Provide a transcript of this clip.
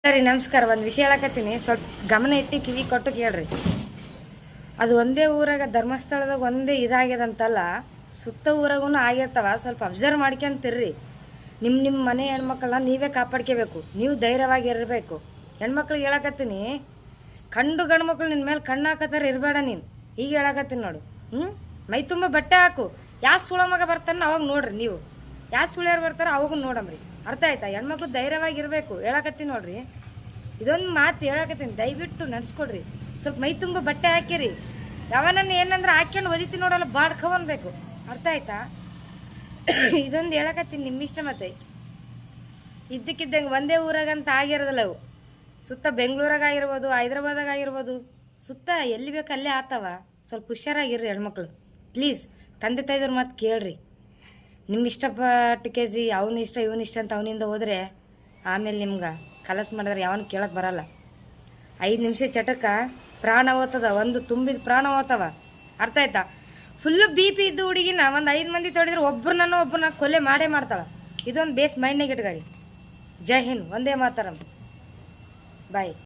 ಸರಿ ನಮಸ್ಕಾರ. ಒಂದು ವಿಷಯ ಹೇಳಕತ್ತೀನಿ, ಸ್ವಲ್ಪ ಗಮನ ಇಟ್ಟು ಕಿವಿ ಕೊಟ್ಟು ಕೇಳ್ರಿ. ಅದು ಒಂದೇ ಊರಾಗ ಧರ್ಮಸ್ಥಳದಾಗ ಒಂದೇ ಇದಾಗ್ಯದಂತಲ್ಲ, ಸುತ್ತ ಊರಾಗೂ ಆಗಿರ್ತಾವ. ಸ್ವಲ್ಪ ಅಬ್ಸರ್ವ್ ಮಾಡ್ಕೊಂತಿರ್ರಿ. ನಿಮ್ಮ ಮನೆ ಹೆಣ್ಮಕ್ಳನ್ನ ನೀವೇ ಕಾಪಾಡ್ಕೋಬೇಕು. ನೀವು ಧೈರ್ಯವಾಗಿರಬೇಕು. ಹೆಣ್ಮಕ್ಳಿಗೆ ಹೇಳಕತ್ತೀನಿ, ಗಂಡು ಮಕ್ಳು ನಿನ್ನ ಮೇಲೆ ಕಣ್ಣು ಹಾಕತ್ತಾರ ಇರಬೇಡ ನೀನು. ಈಗ ಹೇಳಕತ್ತೀನಿ ನೋಡು. ಮೈ ತುಂಬ ಬಟ್ಟೆ ಹಾಕು. ಯಾವ ಸುಳ ಮಗ ಬರ್ತಾನ ಅವಾಗ ನೋಡ್ರಿ. ನೀವು ಯಾವ ಸುಳಿಯರು ಬರ್ತಾರೋ ಅವಾಗ ನೋಡಮ್ರಿ. ಅರ್ಥ ಆಯ್ತಾ? ಹೆಣ್ಮಕ್ಳು ಧೈರ್ಯವಾಗಿರಬೇಕು. ಹೇಳಕತ್ತೀನಿ ನೋಡ್ರಿ, ಇದೊಂದು ಮಾತು ಹೇಳಕತ್ತೀನಿ, ದಯವಿಟ್ಟು ನಡೆಸ್ಕೊಡ್ರಿ. ಸ್ವಲ್ಪ ಮೈ ತುಂಬ ಬಟ್ಟೆ ಹಾಕಿರಿ. ಯಾವನನ್ನು ಏನಂದ್ರೆ ಹಾಕ್ಯಂಡು ಒದಿತಿ ನೋಡಲ್ಲ, ಬಾಡ್ಕೊಬನ್ಬೇಕು. ಅರ್ಥ ಆಯ್ತಾ? ಇದೊಂದು ಹೇಳಕತ್ತೀನಿ, ನಿಮ್ಮಿಷ್ಟ. ಮತ್ತೆ ಇದ್ದಕ್ಕಿದ್ದಂಗೆ ಒಂದೇ ಊರಾಗಂತ ಆಗಿರೋದಲ್ಲ ಅವು. ಸುತ್ತ ಬೆಂಗಳೂರಾಗ ಆಗಿರ್ಬೋದು, ಹೈದ್ರಾಬಾದಾಗ ಆಗಿರ್ಬೋದು, ಸುತ್ತ ಎಲ್ಲಿ ಬೇಕು ಅಲ್ಲೇ ಆತವ. ಸ್ವಲ್ಪ ಹುಷಾರಾಗಿರ್ರಿ ಹೆಣ್ಮಕ್ಳು ಪ್ಲೀಸ್. ತಂದೆ ತಾಯಿದವ್ರ ಮಾತು ಕೇಳ್ರಿ. ನಿಮ್ಮ ಇಷ್ಟಪಟ್ಟು ಕೆಜಿ ಅವನ ಇಷ್ಟ ಇವನ ಇಷ್ಟ ಅಂತ ಅವನಿಂದ ಹೋದರೆ ಆಮೇಲೆ ನಿಮ್ಗೆ ಕಲಸ್ ಮಾಡಿದ್ರೆ ಯಾವನು ಕೇಳಕ್ಕೆ ಬರಲ್ಲ. 5 ನಿಮಿಷ ಚಟಕ್ಕೆ ಪ್ರಾಣ ಹೋಗ್ತದ, ಒಂದು ತುಂಬಿದ ಪ್ರಾಣ ಹೋಗ್ತವ. ಅರ್ಥ ಆಯ್ತಾ? ಫುಲ್ಲು BP ಇದ್ದು ಹುಡುಗಿನ ಒಂದು 5 ಮಂದಿ ತೊಡಿದ್ರೆ ಒಬ್ಬರನ್ನ ಕೊಲೆ ಮಾಡೇ ಮಾಡ್ತಾಳೆ. ಇದೊಂದು ಬೇಸ್ ಮೈಂಡ್ನಾಗ ಇಟ್ಗಾರಿ. ಜೈ ಹಿಂದ್, ಒಂದೇ ಮಾತರಂ. ಬಾಯ್.